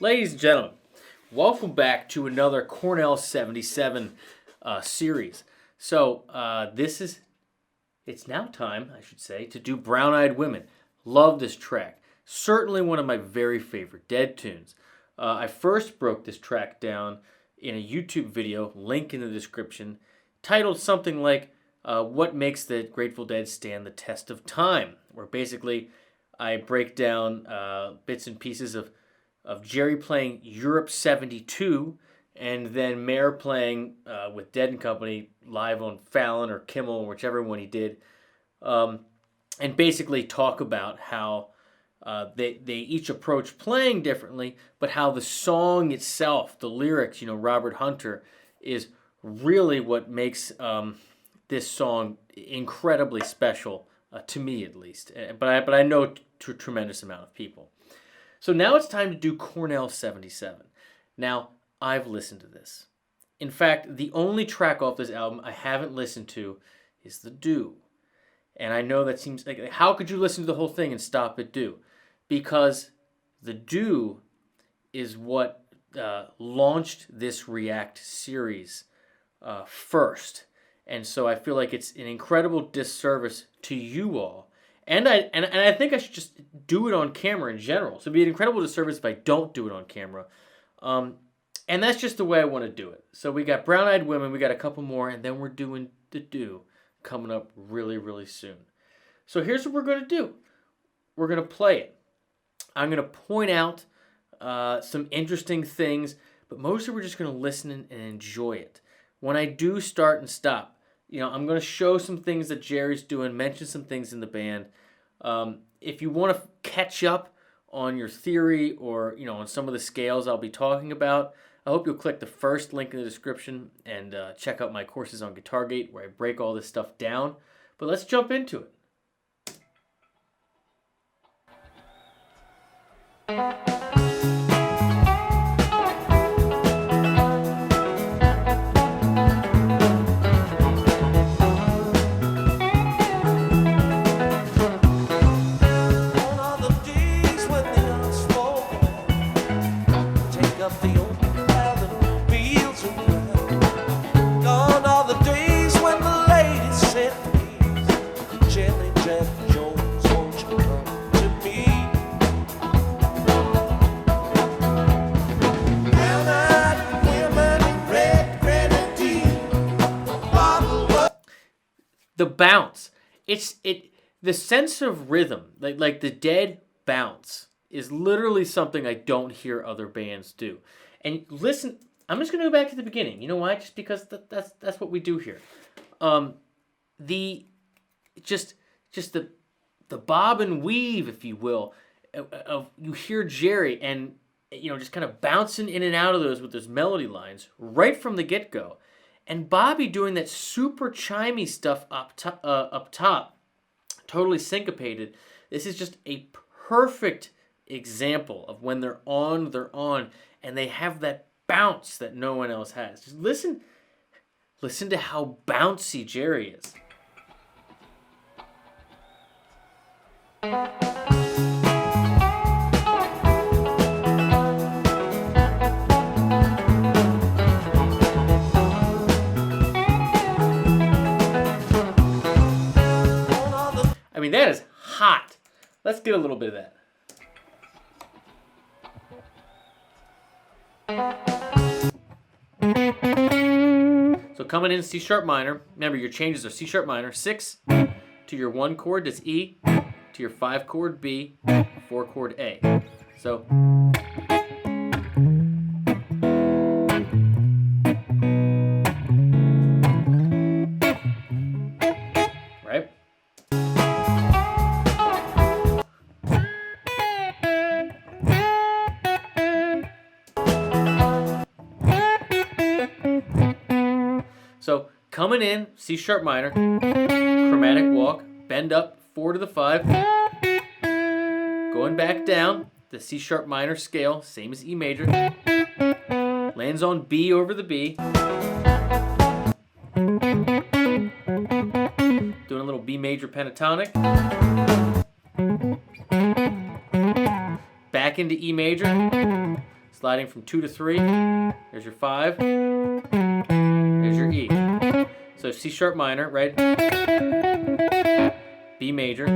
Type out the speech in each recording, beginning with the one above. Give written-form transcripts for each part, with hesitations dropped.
Ladies and gentlemen, welcome back to another Cornell 77 series. So it's now time, I should say, to do Brown Eyed Women. Love this track. Certainly one of my very favorite Dead tunes. I first broke this track down in a YouTube video, link in the description, titled something like, What Makes the Grateful Dead Stand the Test of Time? Where basically I break down bits and pieces of Jerry playing Europe 72, and then Mayer playing with Dead and Company live on Fallon or Kimmel, whichever one he did, and basically talk about how they each approach playing differently, but how the song itself, the lyrics, Robert Hunter, is really what makes this song incredibly special, to me at least, but I know to a tremendous amount of people. So now it's time to do Cornell 77. Now, I've listened to this. In fact, the only track off this album I haven't listened to is The Do. And I know that seems like, how could you listen to the whole thing and stop at Do? Because The Do is what launched this React series first. And so I feel like it's an incredible disservice to you all. And I think I should just do it on camera in general. So it'd be an incredible disservice if I don't do it on camera. And that's just the way I want to do it. So we got Brown Eyed Women, we got a couple more, and then we're doing The Do coming up really, really soon. So here's what we're going to do. We're going to play it. I'm going to point out some interesting things, but mostly we're just going to listen and enjoy it. When I do start and stop, I'm going to show some things that Jerry's doing, mention some things in the band. If you want to catch up on your theory or, on some of the scales I'll be talking about, I hope you'll click the first link in the description and check out my courses on GuitarGate where I break all this stuff down. But let's jump into it. The bounce, the sense of rhythm, like the Dead bounce, is literally something I don't hear other bands do. And listen, I'm just gonna go back to the beginning. You know why? Just because that's what we do here. The bob and weave, if you will, of you hear Jerry and just kind of bouncing in and out of those with those melody lines right from the get-go. And Bobby doing that super chimey stuff up top, totally syncopated. This is just a perfect example of when they're on, and they have that bounce that no one else has. Just listen to how bouncy Jerry is. I mean, that is hot. Let's get a little bit of that. So coming in C sharp minor. Remember, your changes are C sharp minor, 6 to your 1 chord, that's E, to your 5 chord, B, 4 chord, A. So, right? So, coming in, C sharp minor, chromatic walk, bend up, 4 to the 5, going back down, the C sharp minor scale, same as E major, lands on B over the B, doing a little B major pentatonic, back into E major, sliding from 2 to 3, there's your 5, there's your E. So C sharp minor, right? B major,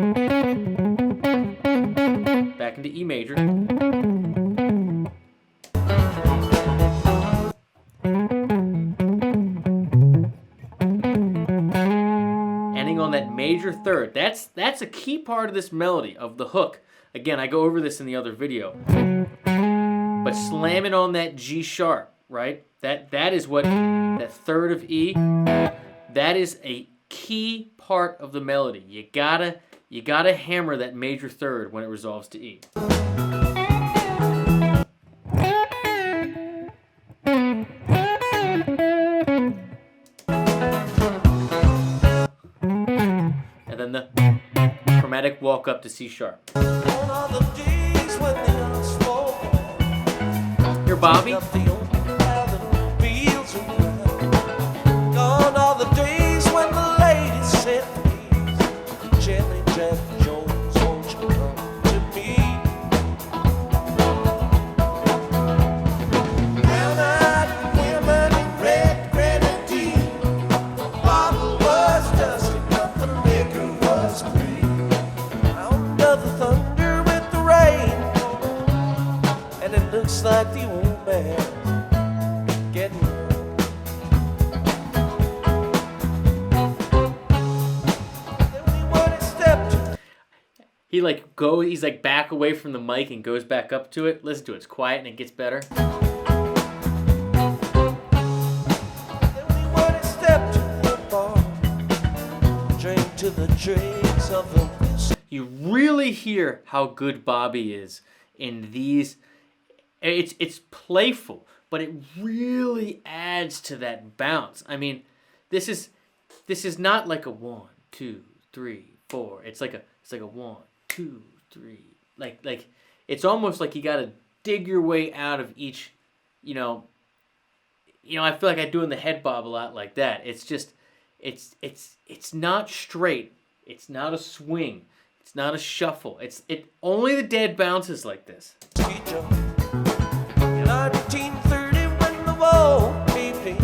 back into E major. Ending on that major third. That's a key part of this melody, of the hook. Again, I go over this in the other video. But slamming on that G sharp, right? That is what, that third of E, that is a key part of the melody. You gotta hammer that major third when it resolves to E. And then the chromatic walk up to C sharp. Here, Bobby. Like the old man getting He's like back away from the mic and goes back up to it. Listen to it. It's quiet and it gets better. You really hear how good Bobby is in these. It's playful, but it really adds to that bounce. I mean, this is not like a 1, 2, 3, 4. It's like a 1, 2, 3. Like it's almost like you got to dig your way out of each. I feel like I do in the head bob a lot like that. It's just it's not straight. It's not a swing. It's not a shuffle. Only the dead bounces like this. 1930 when the wall caved in,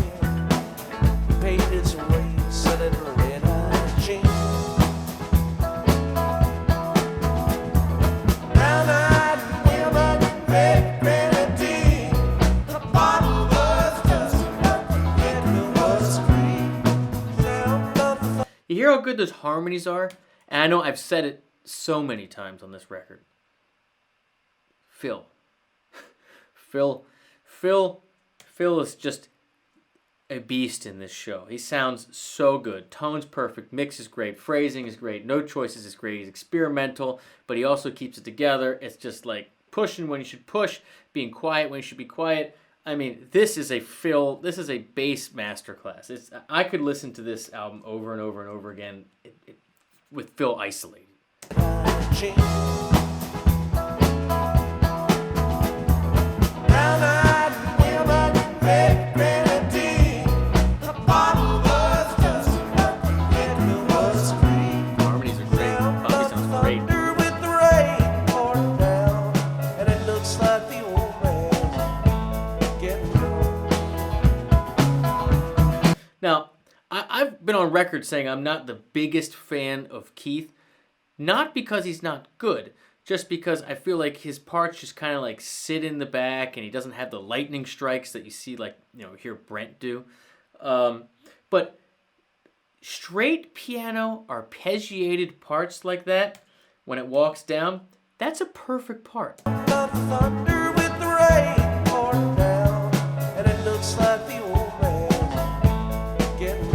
paid its way, selling red-eyed jeans. Brown-eyed women, red grenadine. The bottle was just enough to get the was green. Sound of the You hear how good those harmonies are? And I know I've said it so many times on this record. Phil is just a beast in this show. He sounds so good. Tone's perfect. Mix is great. Phrasing is great. No choices is great. He's experimental, but he also keeps it together. It's just like pushing when you should push, being quiet when you should be quiet. I mean, this is a bass masterclass. I could listen to this album over and over and over again with Phil isolated. Now, I've been on record saying I'm not the biggest fan of Keith, not because he's not good, just because I feel like his parts just kind of like sit in the back and he doesn't have the lightning strikes that you see hear Brent do. But straight piano arpeggiated parts like that, when it walks down, that's a perfect part. The thunder with the rain pouring down, and it looks like the old man getting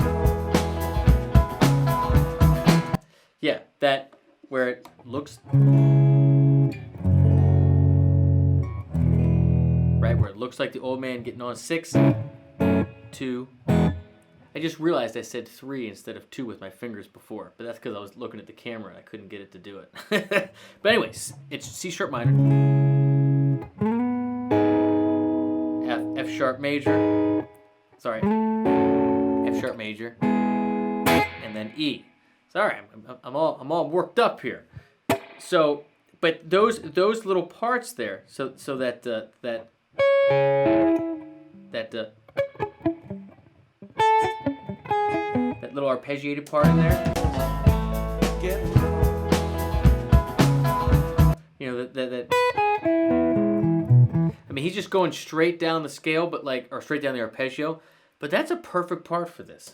Yeah, that where it looks right where it looks like the old man getting on 6, 2. I just realized I said 3 instead of 2 with my fingers before, but that's because I was looking at the camera and I couldn't get it to do it. But anyways, it's C sharp minor, F sharp major, sorry, F sharp major, and then E. Sorry, I'm all worked up here. So, but those little parts there, so that that little arpeggiated part in there, getting you know, that I mean, he's just going straight down the scale, but like, or straight down the arpeggio, but that's a perfect part for this.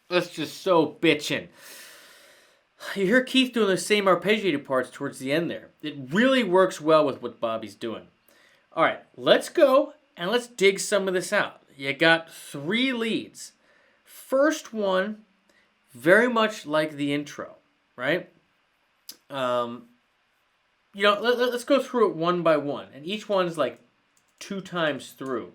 That's just so bitchin'. You hear Keith doing the same arpeggiated parts towards the end there. It really works well with what Bobby's doing. All right, let's go and let's dig some of this out. You got 3 leads. First one, very much like the intro, right? You know, let's go through it one by one. And each one's like 2 times through.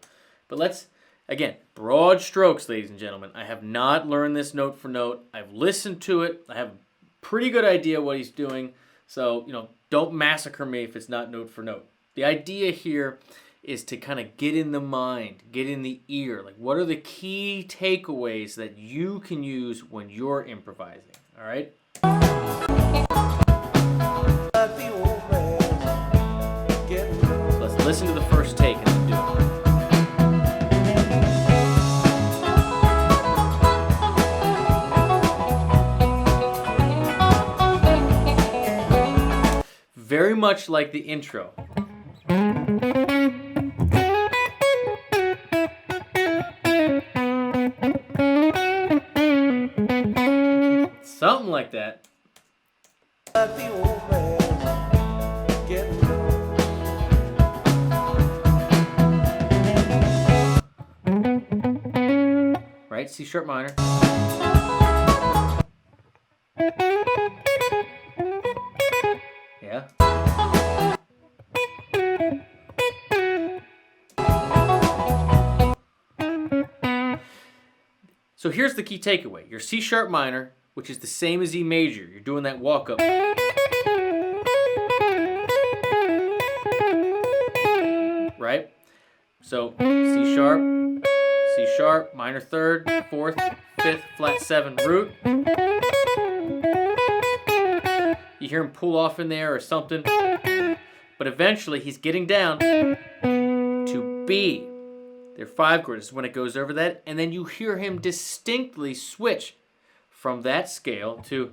But let's, again, broad strokes, ladies and gentlemen. I have not learned this note for note. I've listened to it. I have a pretty good idea what he's doing. So, you know, don't massacre me if it's not note for note. The idea here is to kind of get in the mind, get in the ear. Like, what are the key takeaways that you can use when you're improvising? All right? like the old man getting So let's listen to the first take and then do it. Very much like the intro. Something like that. like the old man getting Right? C sharp minor. Yeah. So here's the key takeaway. Your C sharp minor, which is the same as E major. You're doing that walk up. Right? So C sharp, minor third, fourth, fifth, flat 7 root. You hear him pull off in there or something. But eventually he's getting down to B. There are 5 chords. This is when it goes over that. And then you hear him distinctly switch from that scale to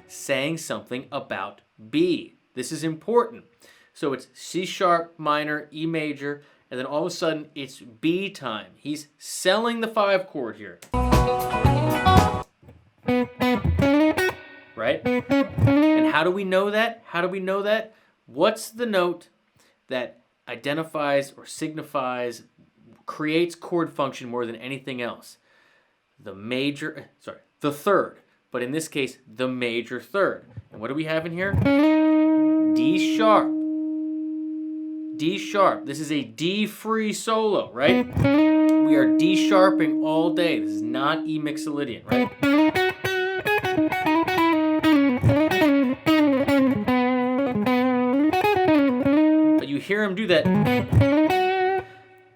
saying something about B. This is important. So it's C sharp, minor, E major, and then all of a sudden it's B time. He's selling the 5 chord here. Right? And how do we know that? How do we know that? What's the note that identifies or signifies, creates chord function more than anything else? The third. But in this case, the major third. And what do we have in here? D sharp. D sharp. This is a D free solo, right? We are D sharping all day. This is not E mixolydian, right? But you hear him do that.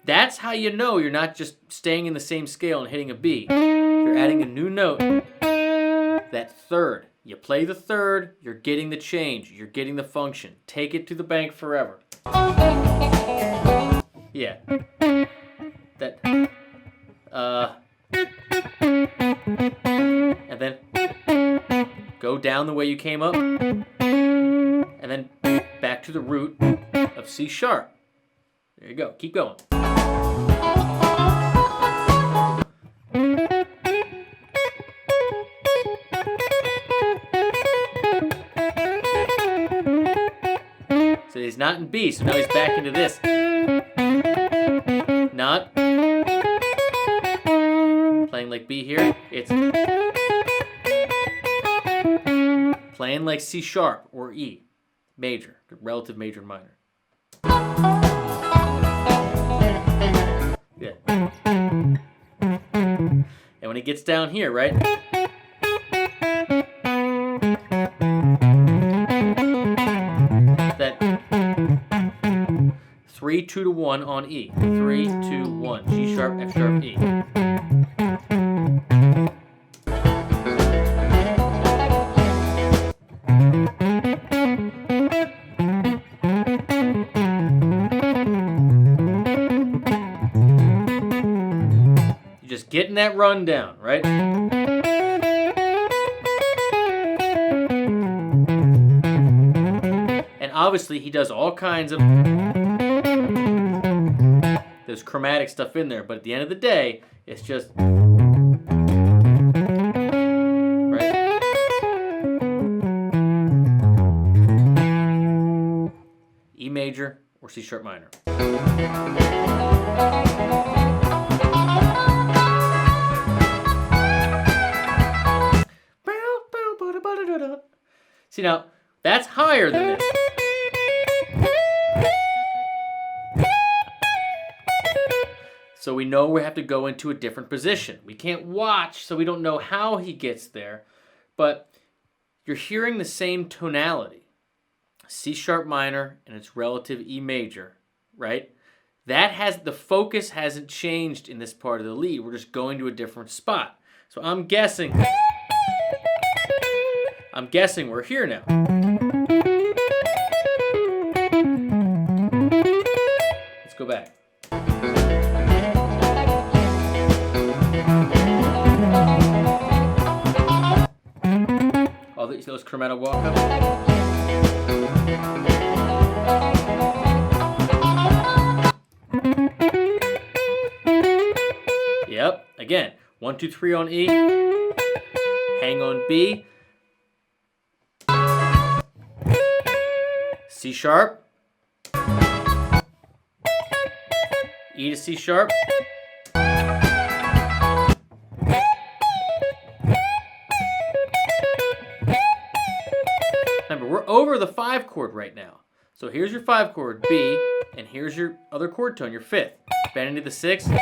That's how you know you're not just staying in the same scale and hitting a B. You're adding a new note. That third. You play the third, you're getting the change, you're getting the function. Take it to the bank forever. Yeah. That. And then go down the way you came up. And then back to the root of C sharp. There you go. Keep going. So he's not in B, so now he's back into this. Not playing like B here. It's playing like C sharp or E, major, relative major and minor. Yeah. And when he gets down here, right? That 3, 2 to 1 on E. 3, 2, 1. G sharp, F sharp, E. You're just getting that rundown, right? Obviously, he does all kinds of there's chromatic stuff in there, but at the end of the day, it's just right. E major or C sharp minor. See now, that's higher than this. So we know we have to go into a different position. We can't watch, so we don't know how he gets there. But you're hearing the same tonality. C sharp minor and its relative E major, right? That has, the focus hasn't changed in this part of the lead. We're just going to a different spot. So I'm guessing we're here now. Let's go back. All those chromatic walk-ups. Yep. Again, 1, 2, 3 on E. Hang on B. C sharp. E to C sharp. Remember, we're over the 5 chord right now. So here's your 5 chord, B, and here's your other chord tone, your 5th. Bend into the 6th.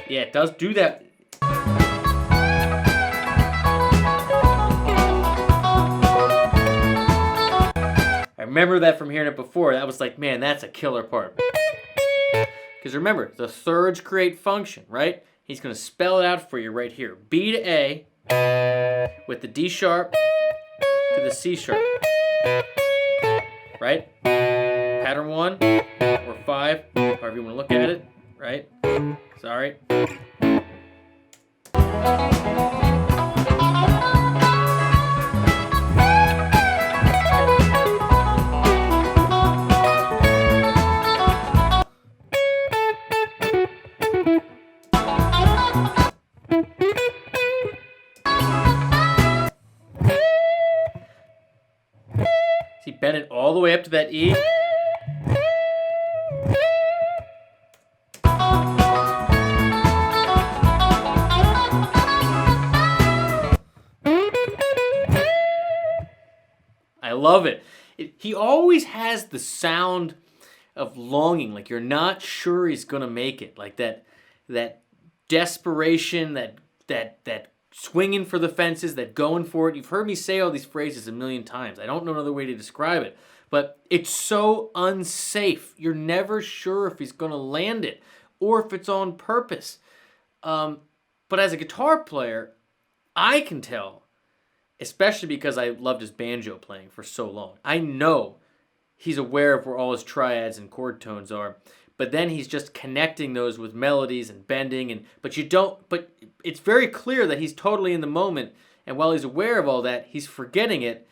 Yeah, it does do that. I remember that from hearing it before. That was like, man, that's a killer part. Because remember, the thirds create function, right? He's going to spell it out for you right here. B to A with the D sharp to the C sharp. Right? Pattern 1 or 5, however you want to look at it. Right? Sorry. See, bend it all the way up to that E. I love it. He always has the sound of longing, like you're not sure he's gonna make it, like that desperation, that swinging for the fences, that going for it. You've heard me say all these phrases a million times. I don't know another way to describe it, but it's so unsafe. You're never sure if he's gonna land it or if it's on purpose. But as a guitar player, I can tell, especially because I loved his banjo playing for so long. I know he's aware of where all his triads and chord tones are, but then he's just connecting those with melodies and bending, but it's very clear that he's totally in the moment, and while he's aware of all that, he's forgetting it,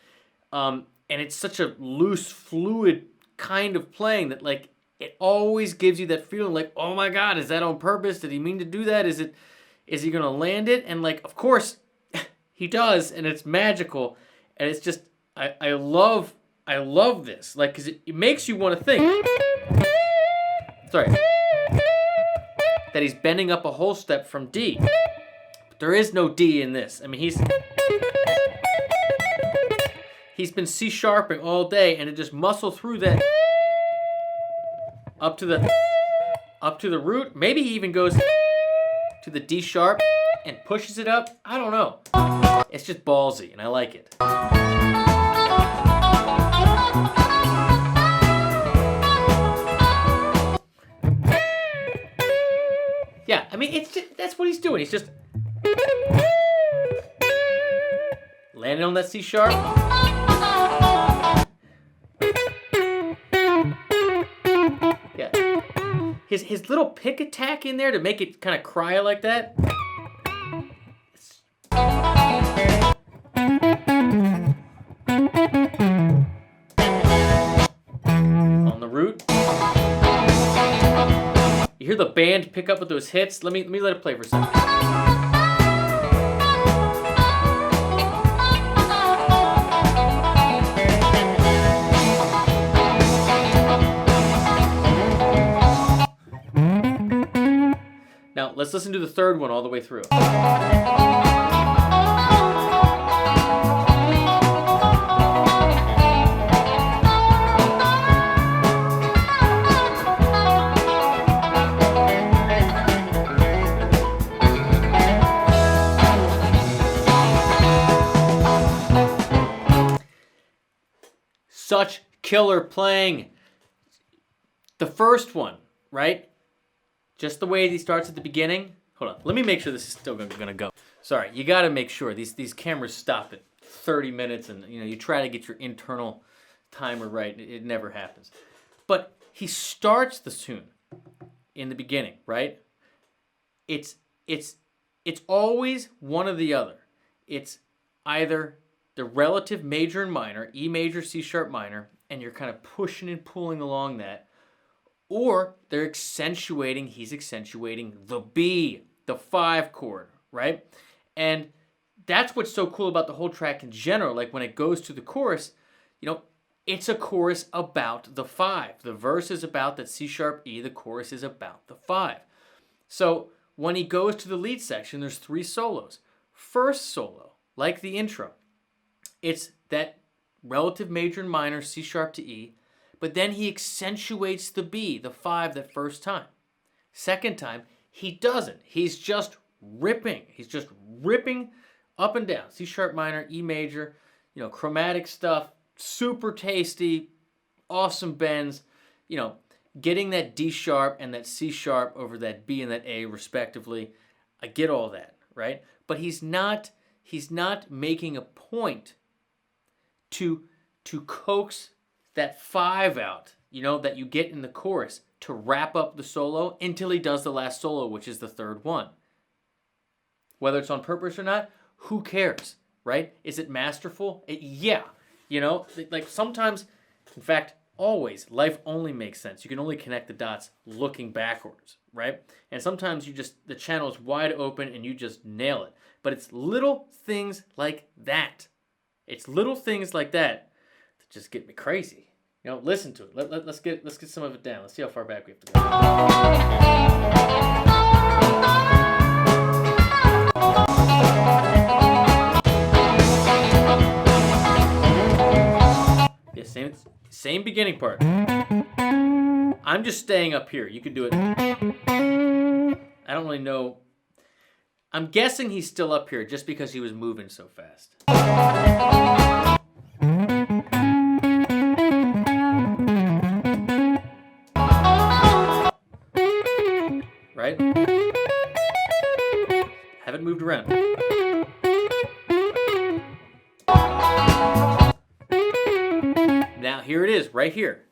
and it's such a loose, fluid kind of playing that, like, it always gives you that feeling like, oh my God, is that on purpose? Did he mean to do that? Is he gonna land it? And, like, of course he does, and it's magical, and it's just, I love this, like, because it makes you want to think, sorry, that he's bending up a whole step from D. But there is no D in this. I mean, he's been C sharping all day, and it just muscle through that up to the root. Maybe he even goes to the D sharp and pushes it up. I don't know. It's just ballsy, and I like it. Yeah, I mean, that's what he's doing. He's just landing on that C sharp. Yeah. His little pick attack in there to make it kind of cry like that. On the root. You hear the band pick up with those hits? Let me let it play for a second. Now, let's listen to the third one all the way through. Such killer playing. The first one, right? Just the way he starts at the beginning. Hold on, let me make sure this is still gonna go. Sorry, you gotta make sure these cameras stop at 30 minutes, and you try to get your internal timer right. It never happens. But he starts the tune in the beginning, right? It's always one or the other. It's either the relative major and minor, E major, C sharp minor, and you're kind of pushing and pulling along that, or he's accentuating the B, the 5 chord, right? And that's what's so cool about the whole track in general. Like when it goes to the chorus, it's a chorus about the 5. The verse is about that C sharp E, the chorus is about the 5. So when he goes to the lead section, there's 3 solos. First solo, like the intro, it's that relative major and minor, C sharp to E, but then he accentuates the B, the 5, that first time. Second time, he doesn't. He's just ripping. He's just ripping up and down. C sharp minor, E major, chromatic stuff, super tasty, awesome bends, getting that D sharp and that C sharp over that B and that A respectively. I get all that, right? But he's not making a point to coax that 5 out, that you get in the chorus to wrap up the solo until he does the last solo, which is the third one. Whether it's on purpose or not, who cares, right? Is it masterful? Yeah. Like sometimes, in fact, always, life only makes sense. You can only connect the dots looking backwards, right? And sometimes the channel is wide open and you just nail it. But it's little things like that. It's little things like that just getting me crazy. You know, listen to it. Let's get some of it down. Let's see how far back we have to go. Yeah, same beginning part. I'm just staying up here. You could do it. I don't really know. I'm guessing he's still up here just because he was moving so fast. Right? Haven't moved around. Now here it is, right here.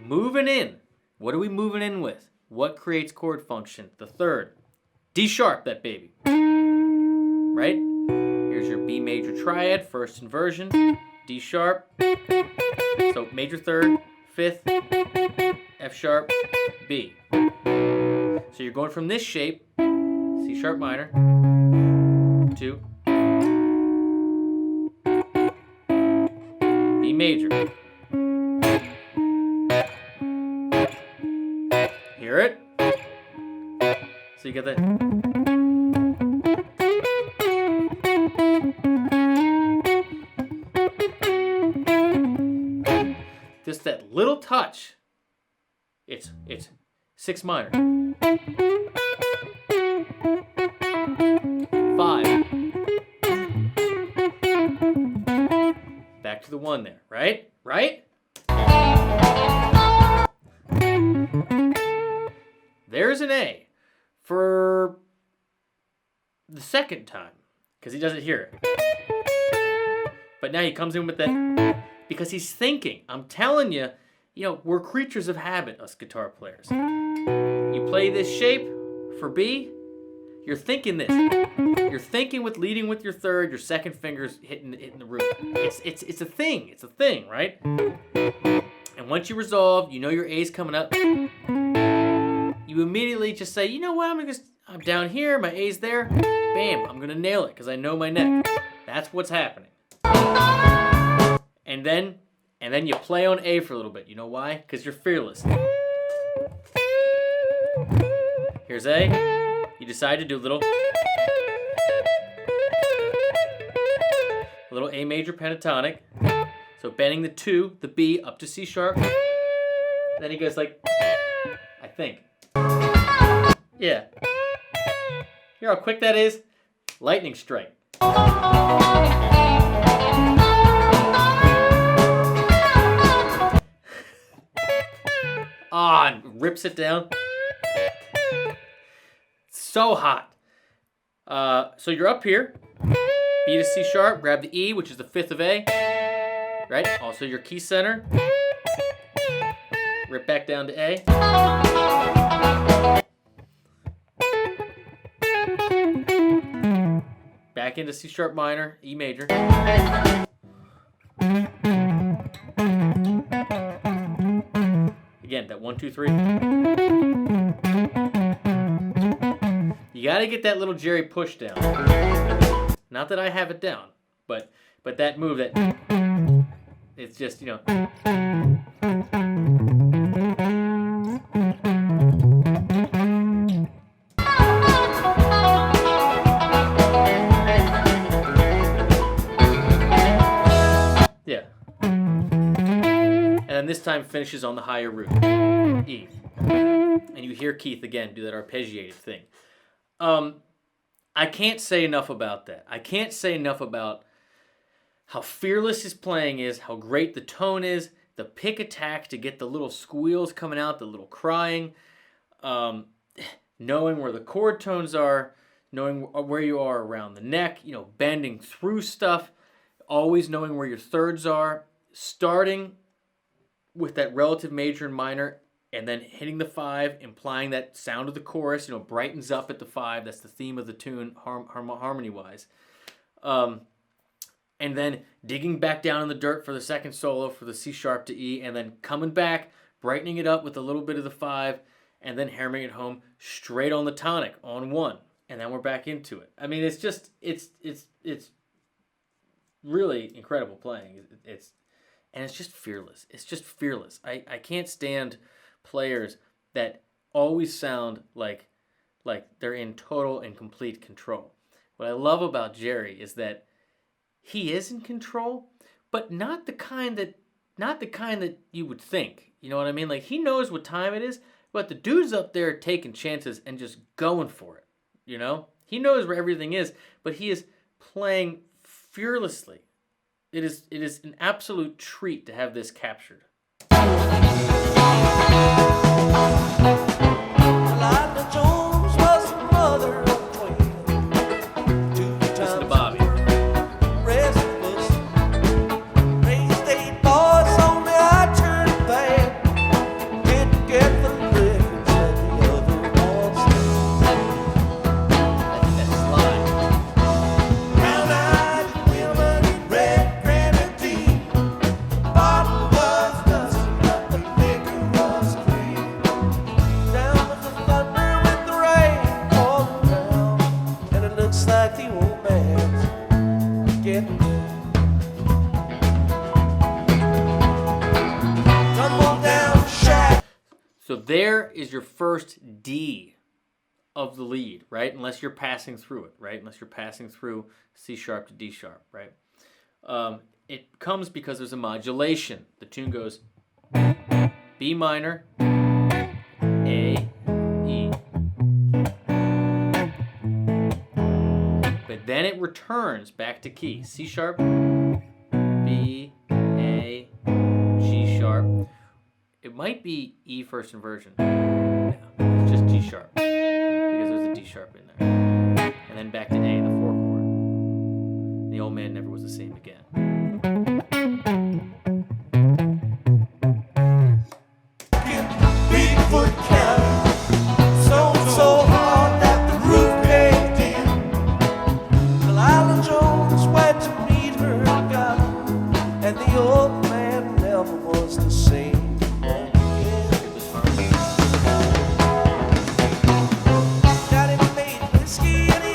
Moving in. What are we moving in with? What creates chord function? The third. D sharp, that baby. Right? Here's your B major triad, first inversion. D sharp. So major third, fifth, F sharp, B. So you're going from this shape, C sharp minor, to B major. Hear it? So you get that. Just that little touch. It's 6 minor. 5. Back to the 1 there, right? Right? There's an A for the second time because he doesn't hear it. But now he comes in with that because he's thinking. I'm telling you, we're creatures of habit, us guitar players. You play this shape for B, you're thinking this. You're thinking with leading with your third, your second finger's hitting the root. It's a thing. It's a thing, right? And once you resolve, your A's coming up. You immediately just say, you know what, I'm down here, my A's there, bam, I'm gonna nail it because I know my neck. That's what's happening. And then you play on A for a little bit. You know why? Because you're fearless. Here's A. You decide to do a little A major pentatonic. So bending the 2, the B, up to C sharp. Then he goes like, I think. Yeah. Hear how quick that is? Lightning strike. And rips it down. So hot. So you're up here. B to C sharp. Grab the E, which is the 5th of A. Right? Also your key center. Rip back down to A. Back into C sharp minor, E major. Again, that 1, 2, 3. You gotta get that little Jerry push down. Not that I have it down, but that move that it's just, Yeah. And then this time finishes on the higher root, E. And you hear Keith again do that arpeggiated thing. I can't say enough about that. I can't say enough about how fearless his playing is, how great the tone is, the pick attack to get the little squeals coming out, the little crying, knowing where the chord tones are, knowing where you are around the neck, bending through stuff, always knowing where your thirds are, starting with that relative major and minor, and then hitting the 5, implying that sound of the chorus, brightens up at the 5. That's the theme of the tune, harmony-wise. And then digging back down in the dirt for the second solo for the C sharp to E, and then coming back, brightening it up with a little bit of the 5, and then hammering it home straight on the tonic on 1. and then we're back into it. I mean, it's just it's really incredible playing. It's just fearless. It's just fearless. I can't stand players that always sound like they're in total and complete control. What I love about Jerry is that he is in control, but not the kind that you would think. You know what I mean? Like, he knows what time it is, but the dude's up there taking chances and just going for it. You know? He knows where everything is, but he is playing fearlessly. It is an absolute treat to have this captured. Lionel Jones was the mother of 12. Listen to Bobby. Restless, raised 8 boys on the I turned bad. Didn't get the lickings that the other ones did. That's Sly. Brown-eyed women, red grenadine. Bottle was dusty, but the liquor was clean. Down with the thunder with the rain pouring down, and it looks like the old man's getting tumble down shack. So there is your first D of the lead, right? Unless you're passing through it, right? Unless you're passing through C sharp to D sharp, right? It comes because there's a modulation. The tune goes B minor, A, E. But then it returns back to key. C sharp, B, A, G sharp. It might be E first inversion. No, it's just G sharp because there's a D sharp in there. And then back to A, the 4 chord. The old man never was the same again. Bigfoot County, so hard that the roof caved in. Lila Jones went to meet her God, and the old man never was the same again. It was harmony. Daddy made whiskey and he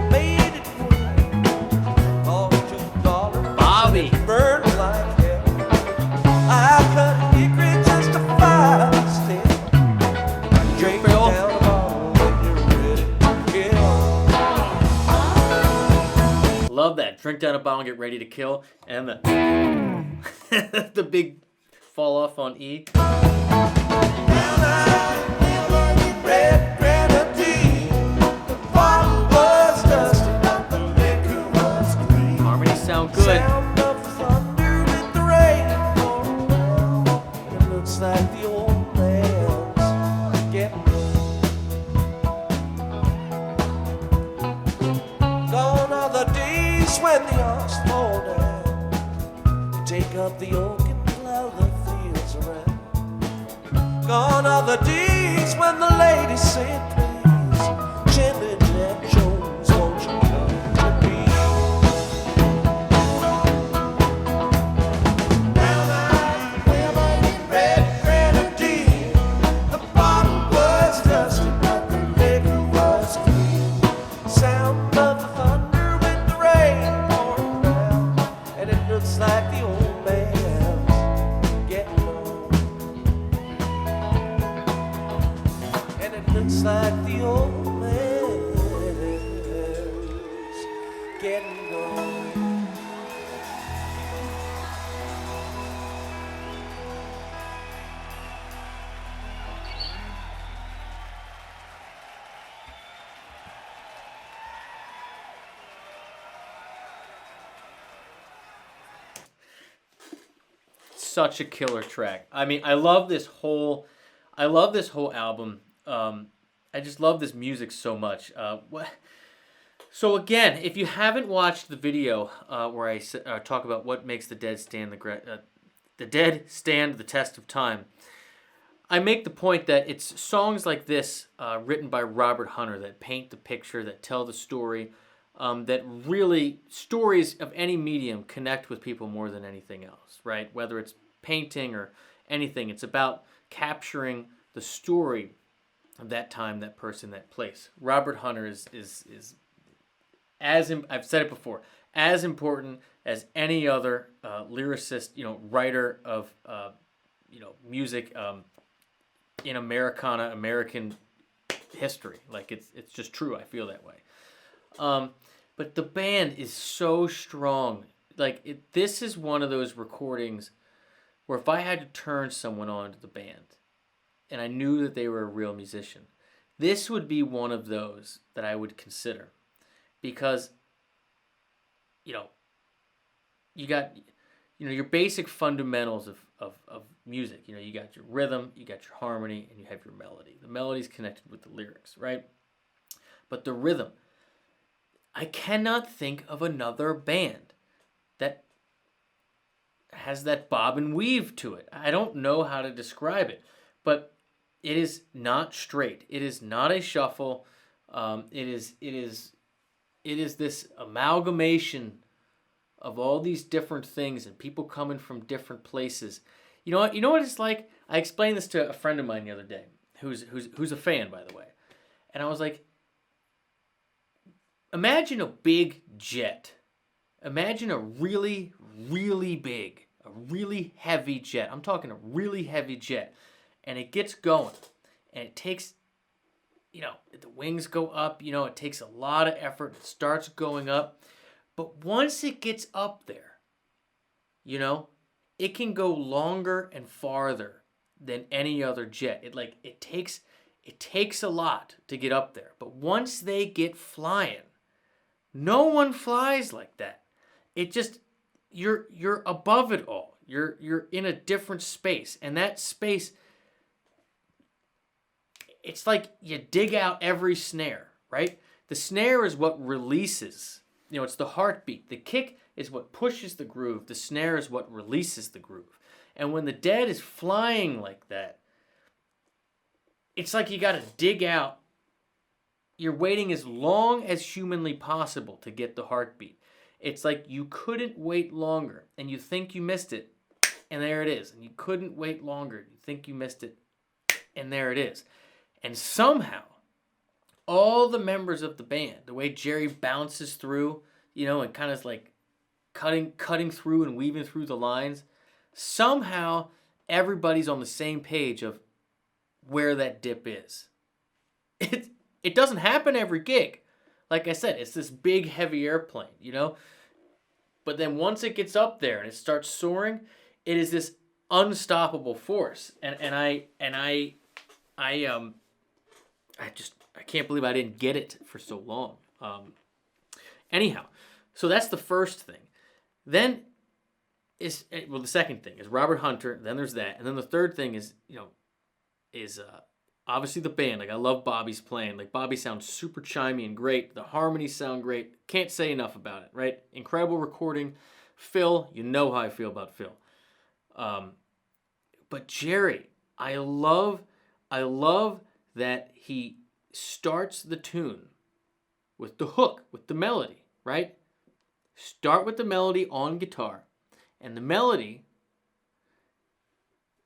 made it work. All $2 Bobby. burned like hell. I cut hickory just to fire the step. Drink Bill. down a bottle when you're ready to kill. Love that. Drink down a bottle and get ready to kill. And the the big fall off on E. Red grenadine. The bottle was dusty, but the liquor was green. Harmonies sound good. Sound of thunder with the rain pouring down. It looks like the old man's getting gone are the days when the ox fall down. You take up the oak and plow the fields around. Gone are the days when the ladies say, please, Jimmy Jack Jones, won't you come to me? Brown-eyed women, red grenadine. The bottle was dusty, but the liquor was clean. Sound of the thunder with the rain pouring down, and it looks like the old man's getting old. And it looks like the old man's getting old. Such a killer track. I mean, I love this whole album. I just love this music so much. So again, if you haven't watched the video where I talk about what makes the Dead stand the test of time, I make the point that it's songs like this written by Robert Hunter that paint the picture, that tell the story, that really, stories of any medium connect with people more than anything else, right? Whether it's painting or anything, it's about capturing the story of that time, that person, that place. Robert Hunter is I've said it before, as important as any other lyricist, writer of music in American history. Like it's just true. I feel that way. But the band is so strong. Like this is one of those recordings where if I had to turn someone on to the band, and I knew that they were a real musician, this would be one of those that I would consider, because you got your basic fundamentals of music. You got your rhythm, you got your harmony, and you have your melody. The melody's connected with the lyrics, right? But the rhythm, I cannot think of another band that has that bob and weave to it. I don't know how to describe it, but it is not straight. It is not a shuffle. It is this amalgamation of all these different things and people coming from different places. You know what it's like? I explained this to a friend of mine the other day, who's a fan, by the way, and I was like, imagine a big jet. Imagine a really, really big, a really heavy jet. I'm talking a really heavy jet. And it gets going. And it takes, the wings go up. It takes a lot of effort. It starts going up. But once it gets up there, it can go longer and farther than any other jet. It takes a lot to get up there. But once they get flying, no one flies like that. It just, you're above it all. You're in a different space. And that space, it's like you dig out every snare, right? The snare is what releases. It's the heartbeat. The kick is what pushes the groove. The snare is what releases the groove. And when the Dead is flying like that, it's like you got to dig out. You're waiting as long as humanly possible to get the heartbeat. It's like you couldn't wait longer, and you think you missed it, and there it is. And you couldn't wait longer. You think you missed it, and there it is. And somehow, all the members of the band, the way Jerry bounces through, and kind of like cutting through and weaving through the lines, somehow everybody's on the same page of where that dip is. It doesn't happen every gig. Like I said, it's this big, heavy airplane, But then once it gets up there and it starts soaring, it is this unstoppable force. And I can't believe I didn't get it for so long. Anyhow, so that's the first thing. Then the second thing is Robert Hunter. Then there's that, and then the third thing is obviously the band. Like I love Bobby's playing. Like Bobby sounds super chimey and great. The harmonies sound great. Can't say enough about it. Right? Incredible recording. Phil, you know how I feel about Phil. But Jerry, I love that he starts the tune with the hook, with the melody, right? Start with the melody on guitar. And the melody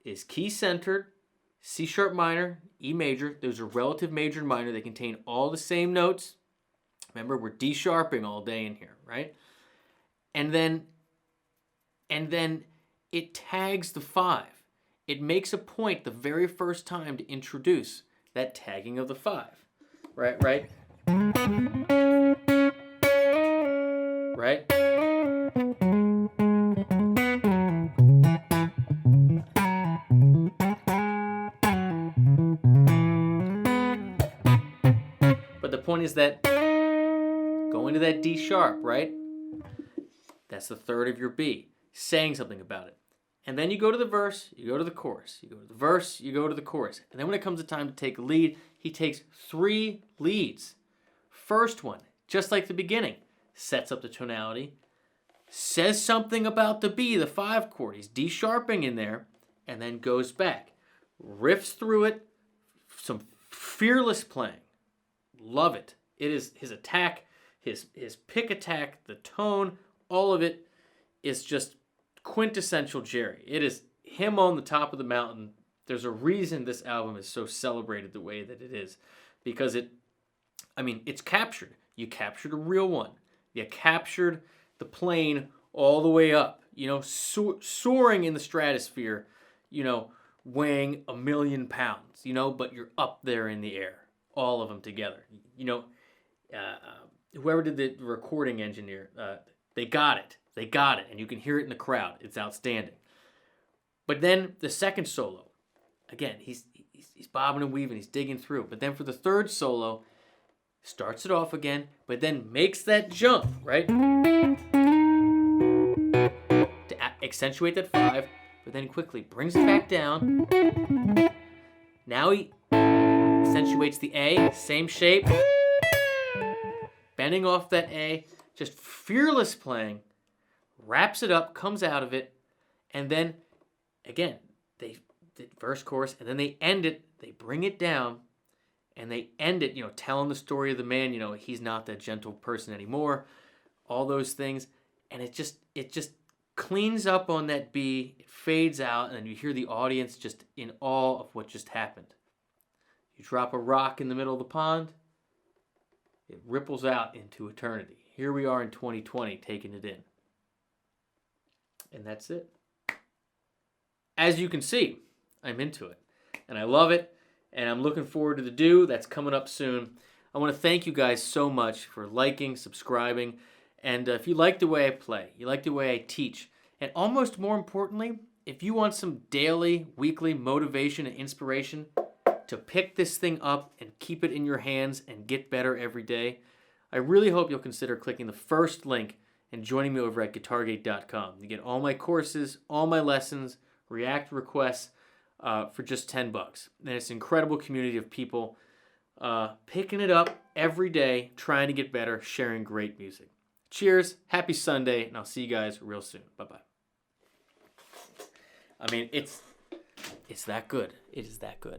is key-centered, C sharp minor, E major. Those are relative major and minor. They contain all the same notes. Remember, we're D sharping all day in here, right? And then it tags the 5. It makes a point the very first time to introduce that tagging of the 5. Right? Right? But the point is that going to that D sharp, right? That's the third of your B. Saying something about it. And then you go to the verse, you go to the chorus. You go to the verse, you go to the chorus. And then when it comes to time to take a lead, he takes 3 leads. First one, just like the beginning, sets up the tonality, says something about the B, the 5 chord. He's D-sharping in there, and then goes back. Riffs through it, some fearless playing. Love it. It is his attack, his pick attack, the tone, all of it is just quintessential Jerry. It is him on the top of the mountain There's a reason this album is so celebrated the way that it is, because it's captured. You captured a real one. You captured the plane all the way up, soaring in the stratosphere, weighing 1 million pounds, but you're up there in the air, all of them together. Whoever did the recording engineer, they got it. They got it, and you can hear it in the crowd. It's outstanding. But then the second solo, again, he's bobbing and weaving, he's digging through. But then for the third solo, starts it off again, but then makes that jump, right? To accentuate that 5, but then quickly brings it back down. Now he accentuates the A, same shape. Bending off that A, just fearless playing, wraps it up, comes out of it, and then, again, they did verse, chorus, and then they end it, they bring it down, and they end it, telling the story of the man, he's not that gentle person anymore, all those things, and it just cleans up on that B, it fades out, and you hear the audience just in awe of what just happened. You drop a rock in the middle of the pond, it ripples out into eternity. Here we are in 2020, taking it in. And that's it. As you can see, I'm into it. And I love it. And I'm looking forward to the due that's coming up soon. I want to thank you guys so much for liking, subscribing. And if you like the way I play, you like the way I teach, and almost more importantly, if you want some daily, weekly motivation and inspiration to pick this thing up and keep it in your hands and get better every day, I really hope you'll consider clicking the first link and joining me over at guitargate.com. You get all my courses, all my lessons, React requests for just $10. And it's an incredible community of people picking it up every day, trying to get better, sharing great music. Cheers, happy Sunday, and I'll see you guys real soon. Bye-bye. It's that good. It is that good.